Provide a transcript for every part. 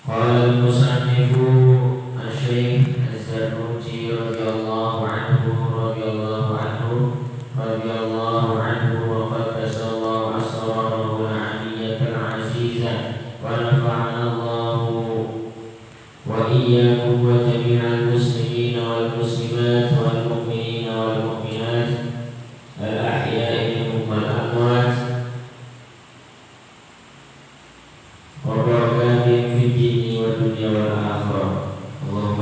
قال المصنف الشيخ الزرنوجي رضي الله عنه وقدس الله أسراره العلية العزيزة ونفعنا الله وإياكم وجميع المسلمين والمسلمات والمؤمنين والمؤمنات الأحياء منهم والأموات وبركاتهم في الدين والدنيا والآخرة اللهم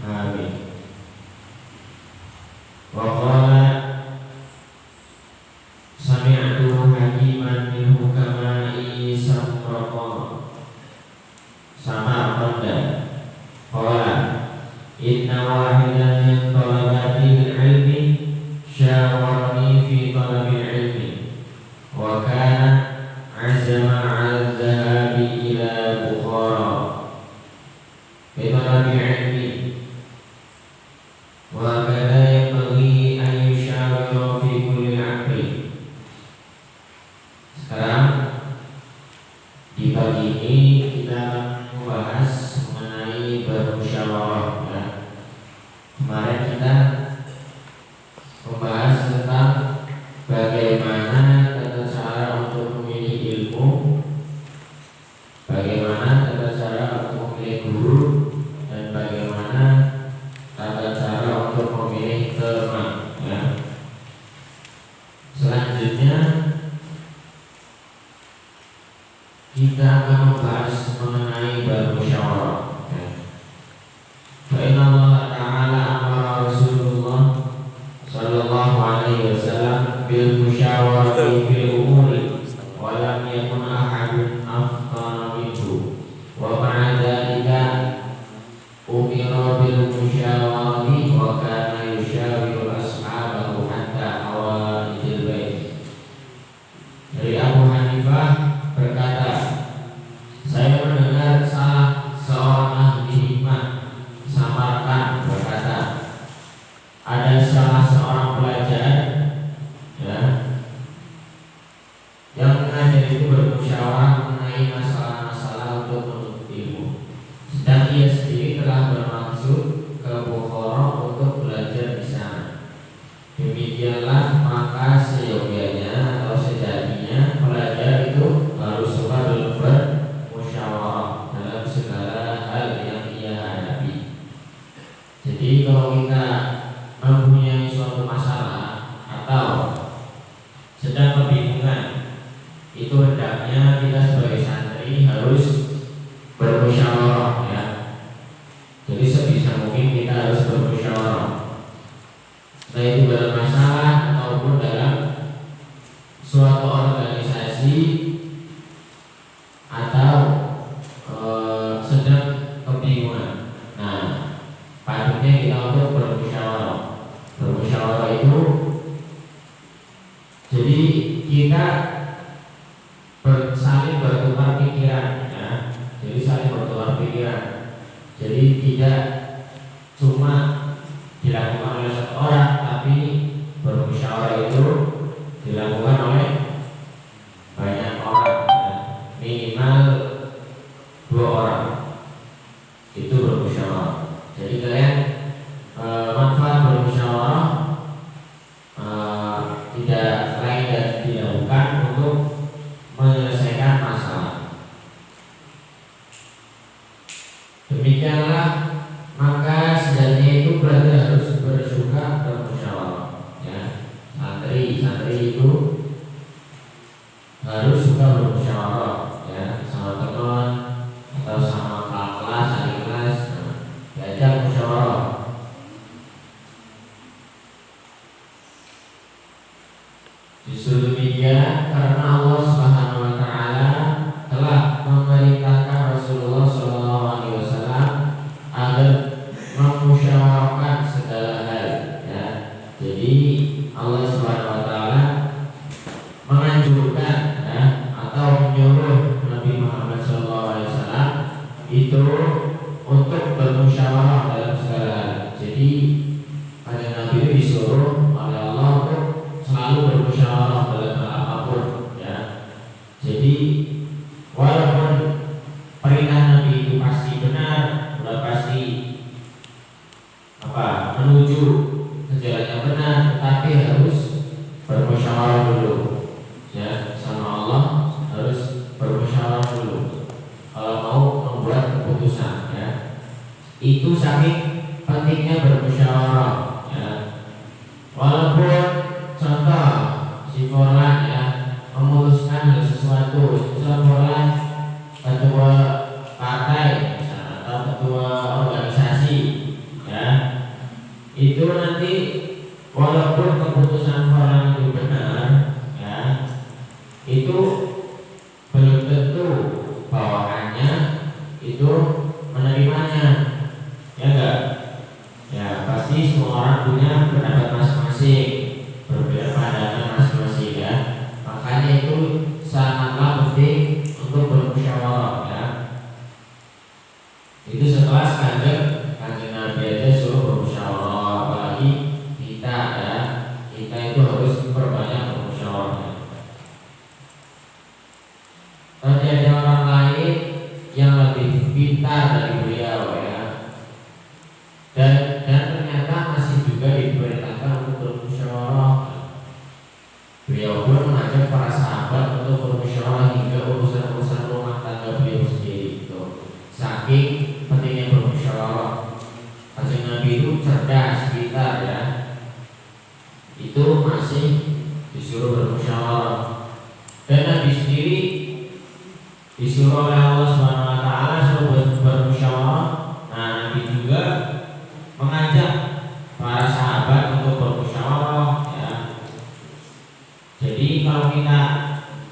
آمين. وقال سمعته حكيما من حكماء Samarqand qala inna wahidan min talabatil ilmi syawarani fi talabil ilmi wa kana azama ala dhahabi ila Bukhara fi talabil ilmi wa kada yanbaghi an yushawira fi kulli amri. Sekarang di pagi ini kita membahas mengenai bermusyawarah ya. Kemarin kita membahas tentang bagaimana tata cara untuk memilih ilmu, bagaimana tata cara untuk memilih guru, dan bagaimana tata cara untuk memilih teman ya. Selanjutnya kita akan membahas mengenai bermusyawarah. Fa inna Allah Ta'ala amara Rasulullah sallallahu alaihi wasallam bil musyawarati fil umuri wa lam yakun ahadun afdala minhu wa ma'a dzalika umira bil musyawarati wa kana yushawiru ashabahu hatta awaidil bait. Dari Abu Hanifah berkata, saya mendengar salah seorang ahli hikmah Samarkand berkata, ada salah seorang pelajar ya, yang mengajar itu bermusyawarah mengenai masalah-masalah untuk menuntut ilmu. Sedang ia sendiri telah bermaksud ke Bukhara untuk belajar di sana. Demikianlah maka seyogianya atau sejatinya pelajar itu harus suka bermusyawarah dalam segala hal yang ia hadapi. Jadi kalau kita mempunyai suatu masalah atau sedang kebingungan, itu hendaknya kita sebagai santri harus bermusyawarah ya. Jadi sebisa mungkin kita harus bermusyawarah, entah itu dalam masalah ataupun dalam suatu organisasi atau sedang kebingungan. Nah, patutnya kita untuk bermusyawarah. Bermusyawarah itu jadi kita saling bertukar pikiran ya. Jadi saling bertukar pikiran. Jadi tidak cuma dilakukan oleh satu orang, tapi bermusyawarah itu dilakukan oleh banyak orang ya. Minimal 2 orang itu bermusyawarah. Jadi kalian manfaat bermusyawarah tidak lain dan tidak bukan untuk menyelesaikan masalah. Demikianlah maka sejatinya itu berarti harus bersuka bermusyawarah ya. Santri itu harus suka bermusyawarah ya, sama teman atau sama kakak kelas, adik kelas, diajak musyawarah. Justru demikian karena Allah Subhanahu wa Ta'ala telah memerintahkan Rasulullah SAW agar memusyawarahkan segala hal ya. Jadi Allah Subhanahu wa Ta'ala menganjurkan ya, atau menyuruh Nabi Muhammad SAW itu untuk bermusyawarah dalam segala hal. Jadi pada Nabi itu disuruh oleh Allah untuk selalu bermusyawarah dalam hal apapun ya. Jadi walaupun perintah Nabi itu Itu saking pentingnya bermusyawarah ya. Walaupun contoh si Forlan ya memutuskan sesuatu, misal Forlan ketua partai misalnya, atau ketua organisasi ya, itu nanti walaupun keputusan Forlan itu benar ya, itu belum tentu bawahannya itu menerimanya, ya enggak? Ya pasti semua orang punya pendapat masing-masing, berbeda pandangan masing-masing ya. Makanya itu sangatlah penting untuk bermusyawarah ya. Itu setelah kanjeng Nabi aja suruh bermusyawarah, apalagi kita ya, kita itu harus berbanyak bermusyawarah. Tapi ada orang lain yang lebih pintar dari beliau ya, dan ternyata masih juga diperintahkan untuk bermusyawarah. Beliau pun mengajak para sahabat untuk bermusyawarah hingga urusan-urusan rumah tangga beliau sendiri itu. Saking pentingnya bermusyawarah. Kanjeng Nabi itu cerdas, pintar ya, itu masih disuruh bermusyawarah. Dan Nabi sendiri disuruh oleh Allah Subhanahu wa taala suruh bermusyawarah. Nah, Nabi juga mengajak para sahabat untuk bermusyawarah ya. Jadi kalau kita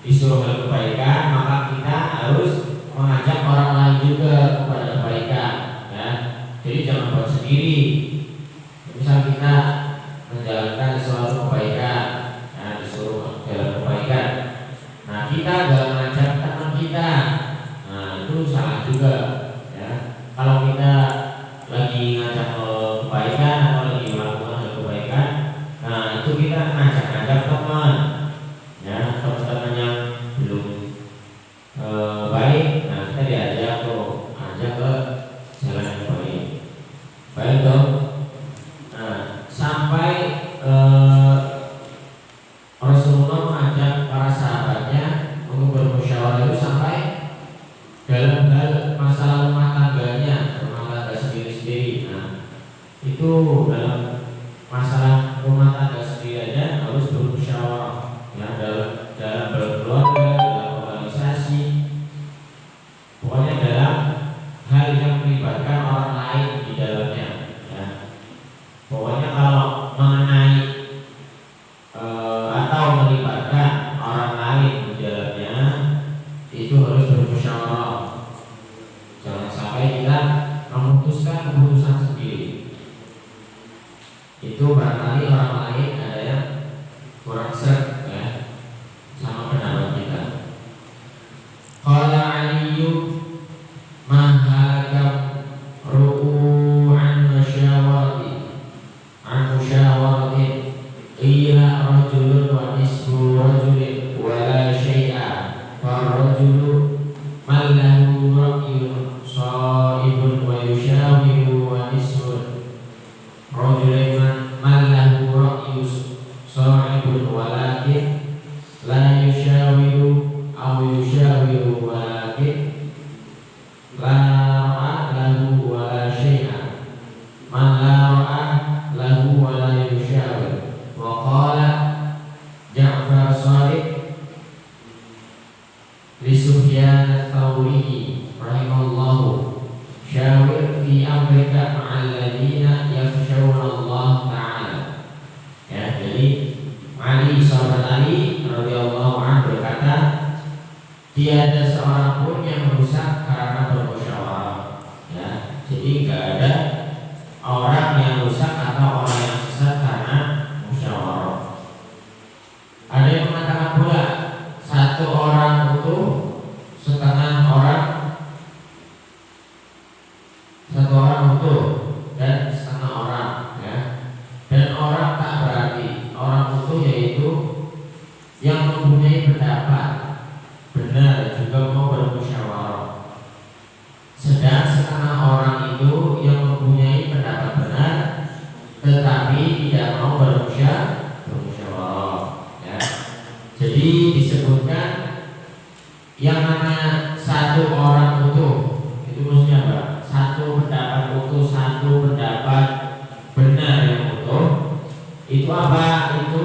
disuruh kebaikan, maka kita harus mengajak orang lain juga kepada kebaikan ya. Jadi jangan buat sendiri. Misal kita menjalankan suatu kebaikan, nah disuruh jalan kebaikan, nah kita gak mengajak teman kita, nah itu salah juga ya. Kalau kita lagi ngajak kebaikan atau lagi melakukan kebaikan, nah itu kita ngajak teman ya, teman-teman yang belum baik, nah kita diajak tuh, ajak ke jalan yang baik, baik dong. Nah sampai Rasulullah mengajak para sahabatnya untuk bermusyawarah itu sampai dalam hal masalah rumah tangganya, rumah tangga sendiri-sendiri. Nah itu dalam masalah rumah tangga sendiri aja harus bermusyawarah ya, dalam berkeluarga, dalam organisasi, pokoknya dalam hal yang melibatkan orang lain di dalamnya ya. Pokoknya kalau mengenai atau melibatkan orang lain di dalamnya itu harus bermusyawarah. Jangan sampai kita memutuskan keputusan sendiri. Itu barangkali orang lain ada yang kurang seret ya sama pendapat kita. Qala Aliyu mahalakam ru'u'an musyawarati ila rajulun wa nisfu rajulin wa la syai'a farrajulu man lahu ra'yun sha'ibun wa yushawiru wa nisfu rajulin man lahu ra'yun sha'ibun walakin la yushawiru aw yushawiru walakin la ra'a lahu wa la syai'a man la ra'a lahu wa la yushawir. Wa qala Ja'far Shadiq li Sufyan ats-Tsauri rahimallahu syawir fi amrika ma'al ladina yakhshawna Allah ta'ala. Ya, jadi Ali, sahabat Ali radhiyallahu anhu berkata, tiada seorang pun yang rusak karena bermusyawarah. Ya, jadi enggak ada orang yang rusak atau orang yang sesat karena musyawarah. Ada yang mengatakan pula satu orang utuh setengah orang, satu orang utuh dan setengah orang ya. Dan orang tak berarti, orang utuh yaitu yang mempunyai pendapat benar juga mau bermusyawarah. Sedang setengah orang itu yang mempunyai pendapat benar tetapi tidak mau bermusyawarah ya. Jadi disebutkan yang namanya satu orang utuh itu maksudnya apa? satu pendapat utuh, satu pendapat benar yang utuh. Itu apa? Itu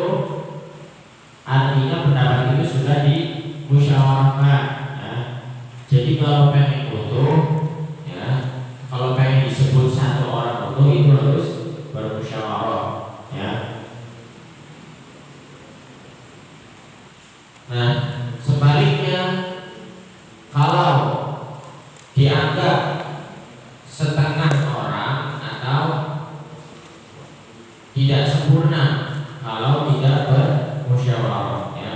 artinya pendapat itu sudah dimusyawarahkan ya. Jadi kalau pengen utuh ya, kalau pengen disebut satu orang utuh itu harus bermusyawarah ya. Nah, sebaliknya kalau dianggap setengah orang atau tidak sempurna kalau tidak bermusyawarah ya.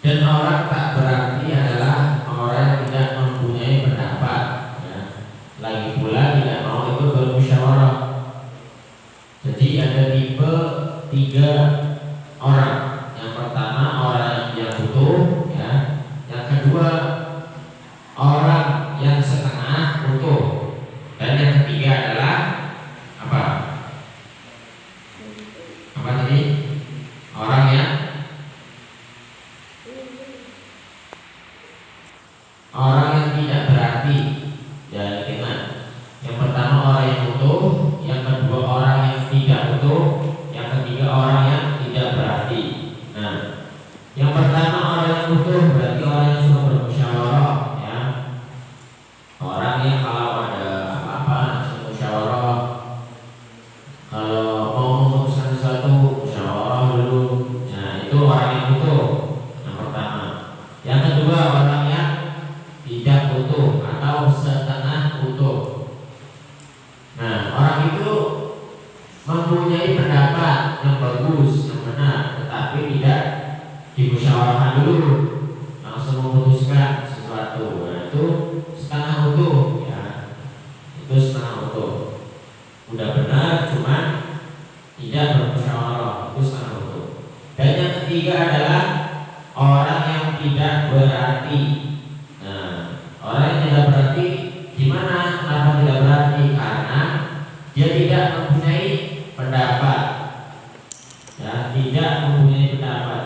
Dan orang tak berarti adalah orang yang tidak mempunyai pendapat ya. Lagi pula tidak mau ikut bermusyawarah. Jadi ada tipe 3 orang. Yang pertama orang yang butuh ya. Yang kedua orang yang setengah utuh. Dan yang ketiga adalah apa? Apa tadi? Orang yang tidak berarti. Ya, gimana? Yang pertama orang yang utuh, yang kedua orang yang tidak utuh, yang ketiga orang yang tidak berarti. Nah, yang pertama orang yang utuh berarti orang yang sudah bermusyawarah ya. Orang yang kalau ada apa-apa langsung musyawarah. Kalau mau memutuskan sesuatu musyawarah dulu. Nah, itu orang yang utuh. Yang pertama. Yang kedua orang yang tidak utuh atau setengah utuh. Nah, orang itu mempunyai pendapat yang bagus, yang benar, tetapi tidak dimusyawarahkan dulu, langsung memutuskan sesuatu. Nah, itu setengah utuh ya. Itu setengah utuh. Udah benar cuma tidak bermusyawarah, itu setengah utuh. Dan yang ketiga adalah orang yang tidak berarti. Nah, orang yang tidak berarti gimana? Kenapa tidak berarti? Karena dia tidak mempunyai pendapat ya, tidak mempunyai pendapat.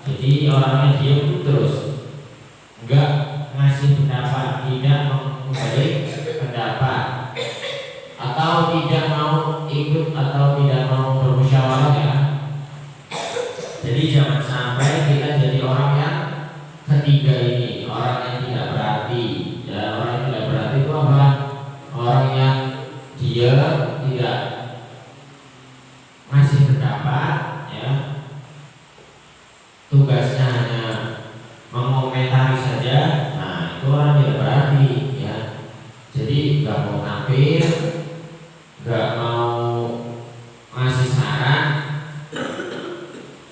Jadi orangnya diam terus, enggak ngasih pendapat, tidak mempunyai pendapat, atau tidak mau ikut atau tidak mau bermusyawarah ya. Jadi jangan sampai kita jadi orang yang ketiga ini, orang yang tidak berarti ya. Orang yang tidak berarti itu apa? Orang yang dia tidak ngasih pendapat ya, tugasnya hanya mengomentari saja. Nah, itu orang tidak berarti ya. Jadi nggak mau tampil, nggak mau ngasih saran,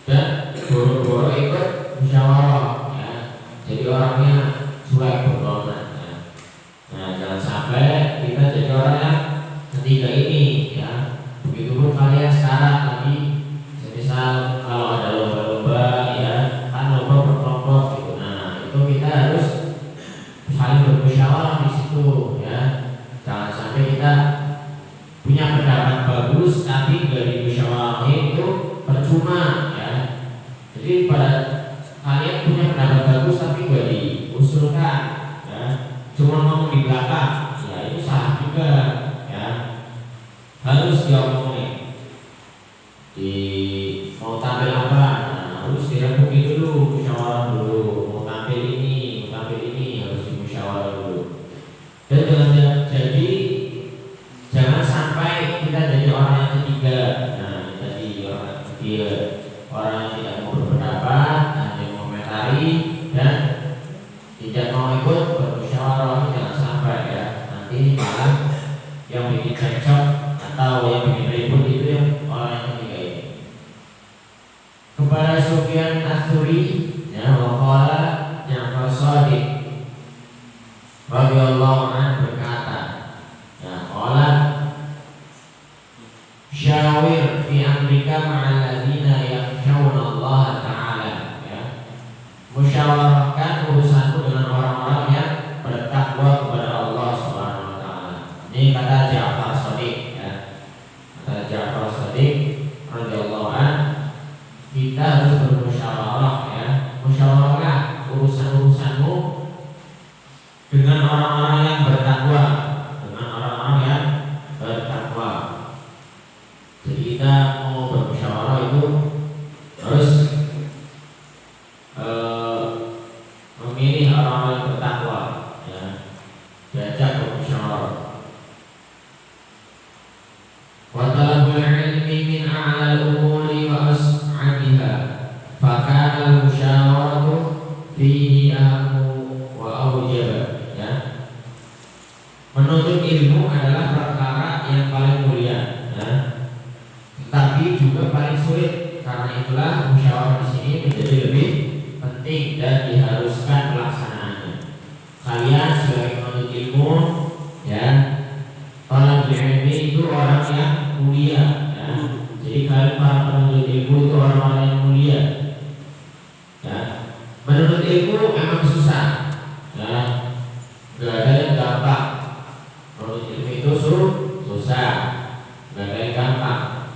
dan boro-boro ikut musyawarah ya. Jadi orangnya cuek berbohongan ya. Nah, jangan sampai kita jadi orang yang ketiga ini ya. Begitupun kalian sekarang lagi, misal kalau ada lomba-lomba ya, kan lomba berkelompok gitu. Nah, itu kita harus saling bermusyawarah di situ ya. Jangan sampai kita punya pendapat bagus tapi nggak dimusyawarahin, itu percuma ya. Jadi pada kalian punya pendapat bagus tapi nggak diusulkan ya, cuma ngomong di belakang ya, itu salah juga ya. Harus diomongin. Di mau tampil apa? Nah, harus dirembuki dulu, musyawarah dulu. Mau tampil ini harus dimusyawarah dulu. Dan jadi jangan sampai kita jadi orang yang ketiga. Nah, jadi orang yang ketiga, orang yang tidak mau berpendapat, hanya mengomentari dan tidak mau ikut bermusyawarah. Jangan sampai ya. Nanti malah yang bikin cekcok atau yang bikin ribut itu yang orang yang ketiga ini. Kepada Sufyan Ats-Tsauri ya, waqala Ja'far Shadiq radhiyallahu anhu berkata, ya, qala syawir fi amrika ma'al ladzina yakhshawna Allah ta'ala ya. Musyawarahkan urusanku dengan orang-orang yang bertakwa kepada Allah Subhanahu wa taala. Ini kata Ja'far Shadiq ya. Kata Ja'far Shadiq radhiyallahu anhu, kita harus bermusyawarah ya. Musyawarahlah urusan-urusanmu dengan memilih orang-orang yang bertakwa, ya, diajak bermusyawarah. Wa talabul ilmi min a'lal umuri wa as'abiha, fakana al-musyawaratu fihi ahammu wa awjaba, ya. Menuntut ilmu adalah perkara yang paling mulia, ya, tetapi juga paling sulit. Karena itulah musyawarah di sini menjadi lebih penting dan diharuskan pelaksanaannya. Kalian sebagai penuntut ilmu, ya, orang ilmu itu orang yang mulia, ya. Jadi kalian para penuntut ilmu itu orang-orang yang mulia, ya. Menuntut ilmu memang susah, ya. Gak ada yang gampang. Menuntut ilmu itu susah, gak ada yang gampang.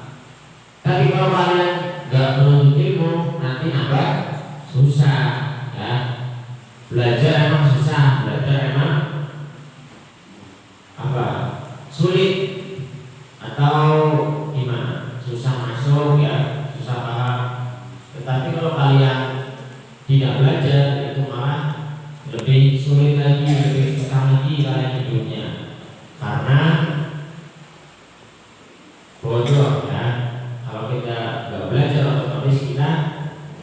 Tapi kalau kalian gak menuntut ilmu, nanti nambah susah, ya. Belajar emang susah, belajar emang apa? Sulit atau gimana? Susah masuk, ya, susah paham. Tetapi kalau kalian tidak belajar, itu malah lebih sulit lagi, lebih susah lagi kalian hidupnya. Karena bodoh, ya. Kalau kita nggak belajar, otomatis kita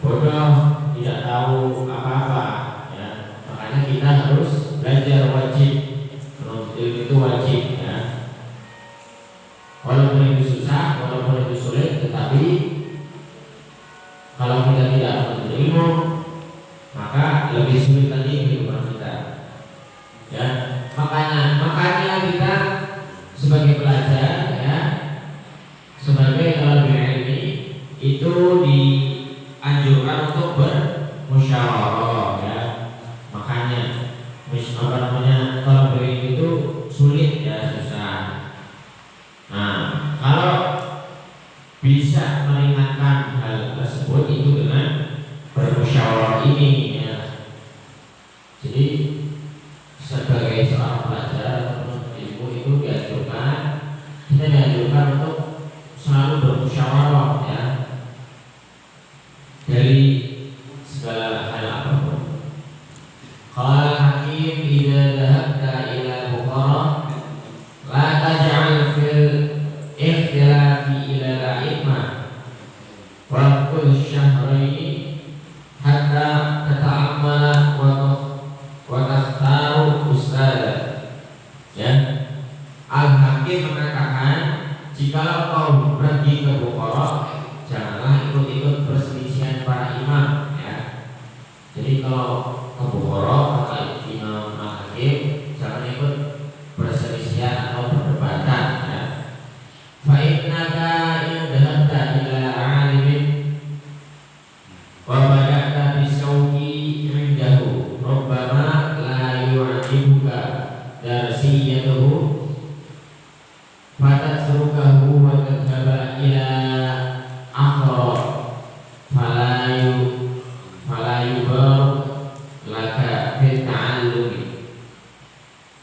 bodoh, tidak tahu apa-apa, ya. Makanya kita harus belajar, wajib. Menuntut ilmu itu wajib, ya. Walaupun itu susah, walaupun itu sulit, tetapi kalau kita tidak menuntut ilmu, maka lebih sulit lagi kehidupan kita, ya. Makanya kita sebagai pelajar, ya, sebagai talibul ilmi itu dianjurkan untuk bermusyawarah, ya. Makanya talibul ilmi itu sulit, ya, susah. Nah, kalau bisa meringankan hal tersebut itu dengan bermusyawarah ini, ya. Jadi sebagai seorang pelajar atau ilmu itu kita dianjurkan untuk selalu bermusyawarah, ya, dari segala hal apapun. Qala Hakim idza dhahabta ila Bukhara la taj'al fil ikhtilafi ila al-a'imah wa qul syahraini hatta tata'ammala wa takhtaru ustada, ya. Al-Hakim mengatakan, jikalau kau pergi ke Bukhara, janganlah ikut-ikut perselisihan para imam, ya. Jadi kalau ke Bukhara, kata Imam Al-Hakim, jangan ikut perselisihan atau perdebatan, ya. Fa innaka in dhahabta ila alimin wa bada'ta bisawqi 'indahu rubbama la yu'jibuka darsiyatuhu fatatrukahu wa tadhhaba ila akhra fala yubar laka fi ta'allumi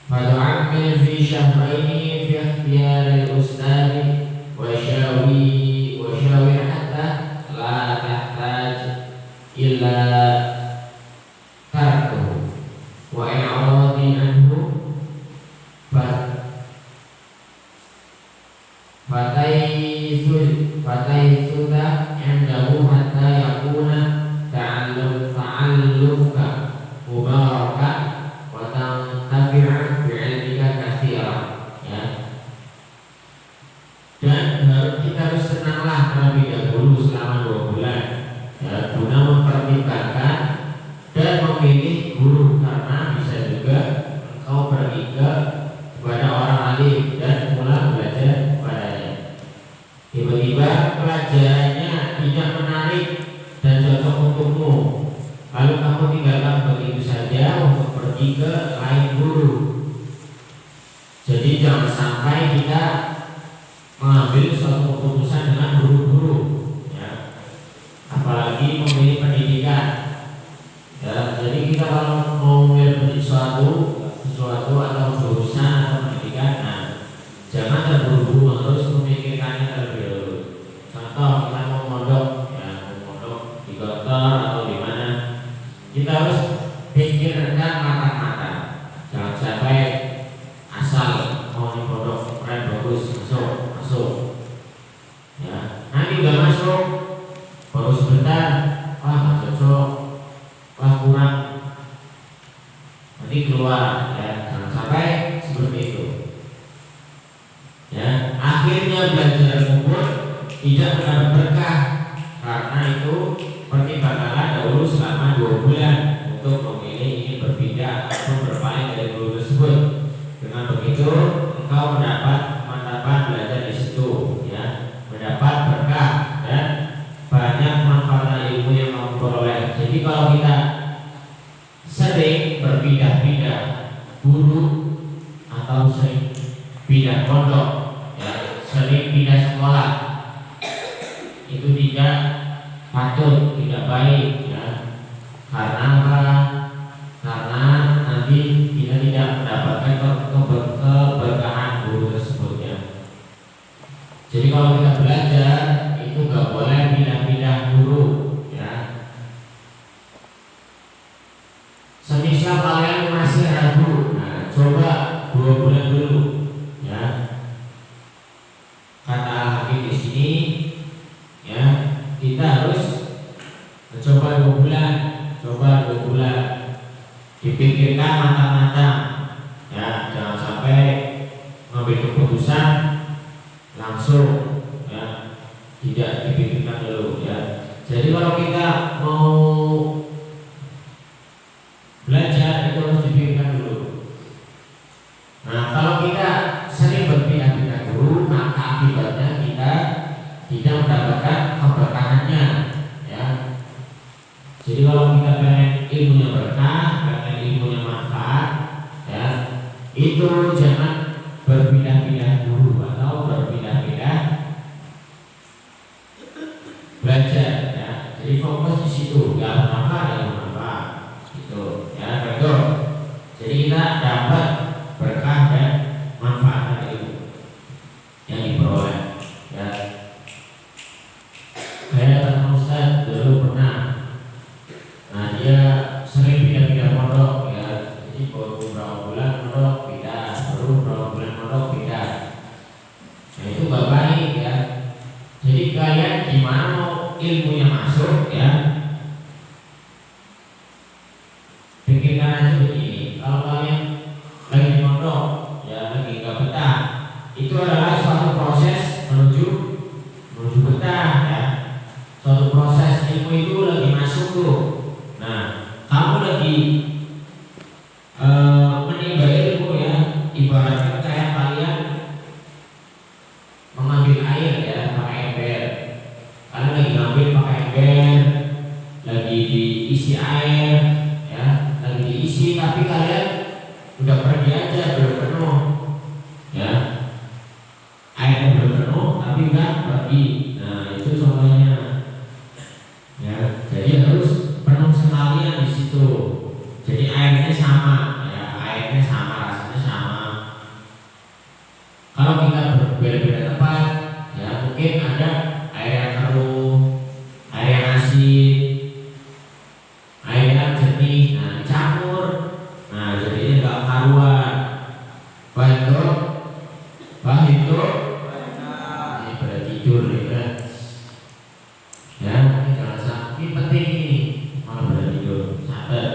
fadu'amil fi syahraini fi ikhtiyari al-ustadi wa syawir hatta la tahtaj illa tarkuhu wa i'radi anhu fataysuda indahu hatta yakuna ta'allumuka mubarakan wa tantafi'a bi'ilmika katsiran, ya. Dan kita harus tenanglah terlebih dahulu selama 2 bulan, ya, guna mempertimbangkan dan memilih guru, karena bisa juga engkau pergi kepada orang alim dan mulai belajar kepadanya. Tiba-tiba pelajarannya tidak menarik dan cocok untukmu, lalu kamu tinggalkan begitu saja untuk pergi ke lain guru. Jadi jangan sampai kita mengambil suatu keputusan dengan buru-buru, ya. Apalagi memilih pendidikan, ya. Jadi kita kalau mau memilih sesuatu atau jurusan atau pendidikan, nah, jangan terburu-buru, harus memikirkannya terlebih dahulu. Contoh kita mau mondok, ya, mau mondok di kantor atau di mana, kita harus pikir pikirkan matang-matang. Jangan sampai asal mau di pondok keren bagus masuk. Ya, nanti udah masuk baru sebentar, wah nggak cocok, wah kurang, nanti keluar. Ya, jangan sampai seperti itu. Ya, akhirnya belajar kubur tidak mendapat berkah karena itu pertimbanganlah dahulu selama 2 bulan untuk memilih ingin berpindah ataupun berpaling dari guru tersebut. Dengan begitu engkau mendapat manfaat belajar di situ, ya, mendapat berkah dan banyak manfaat ilmu yang kamu peroleh. Jadi kalau kita sering berpindah-pindah guru atau sering pindah pondok, ya, sering pindah sekolah, itu tidak patut, tidak baik, ya. Karena apa? Karena nanti kita tidak mendapatkan keberkahan guru tersebut, ya. Jadi kalau kita belajar itu nggak boleh pindah-pindah guru, ya. Semisal kalian masih ragu, nah coba 2 bulan dulu, ya. Kata Habib di sini, ya, kita harus mencoba 2 bulan, dipikirkan matang-matang, ya, jangan sampai mengambil keputusan langsung, ya, tidak dipikirkan dulu, ya. Jadi kalau kita mau belajar itu harus dipikirkan dulu. Nah, kalau kita sering berpindah-pindah guru, maka akibatnya kita tidak mendapatkan keberkahannya, ya. Jadi kalau kita pengen ilmunya berkah, pengen ilmunya manfaat, ya, itu jangan berpindah-pindah guru atau berpindah-pindah belajar, ya. Jadi fokus di situ, yang bermanfaat, gitu, ya, betul. Jadi kita dapat berkah dan manfaat ilmu yang diperoleh, ya. Kayak teman Ustaz dulu pernah, nah dia sering pindah-pindah pondok, ya. Jadi baru beberapa bulan pondok pindah, baru beberapa bulan pondok pindah. Nah itu gak baik, ya. Jadi kalian gimana mau ilmunya masuk, ya, pikirkan aja begini. Kalau kalian lagi di pondok, ya, lagi gak betah, itu adalah suatu proses menuju betah, ya. Suatu proses ilmu itu lagi masuk tuh. Nah, kamu lagi menimba ilmu, ya, ibaratnya kayak kalian mengambil air, ya, pakai ember. Kalian lagi ngambil pakai ember, lagi diisi air, ya, lagi diisi, tapi kalian udah pergi aja, belum penuh, ya. Airnya belum penuh, tapi udah pergi. Nah, itu contohnya, ya. Jadi harus penuh sekalian di situ. Jadi airnya sama, ya, airnya sama, rasanya sama. Kalau kita berbeda-beda tempat, ya, mungkin ada air yang keruh, air yang asin, air yang jernih, nah campur, nah jadinya nggak karuan. Wah itu, ini pada tidur, ya. Ya, ini jangan sampai, ini penting ini, malah pada tidur, catat.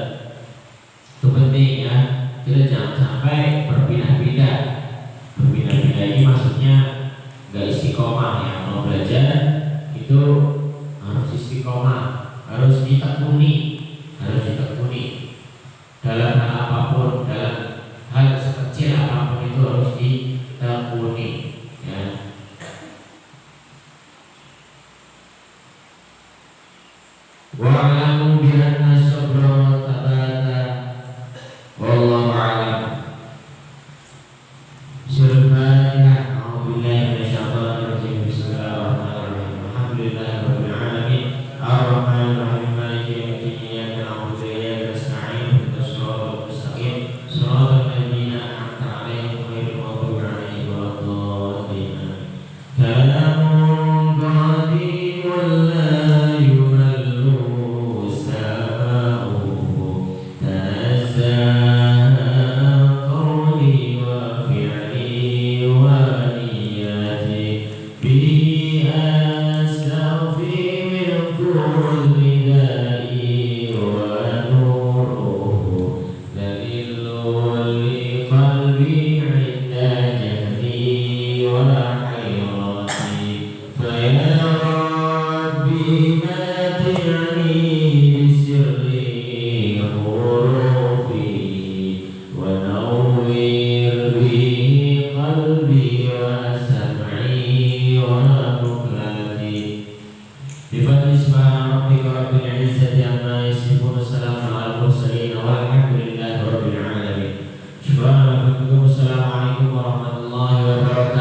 Itu penting, ya. Kita jangan sampai berpindah-pindah. Berpindah-pindah ini maksudnya nggak istiqomah, ya. Mau belajar itu harus istiqomah, harus ditekuni, dalam hal apapun, dalam hal sekecil apapun itu harus ditekuni, ya. Wa'alamu bi anna sabra wa thabata wallahu a'lam. Assalamualaikum warahmatullahi wabarakatuh.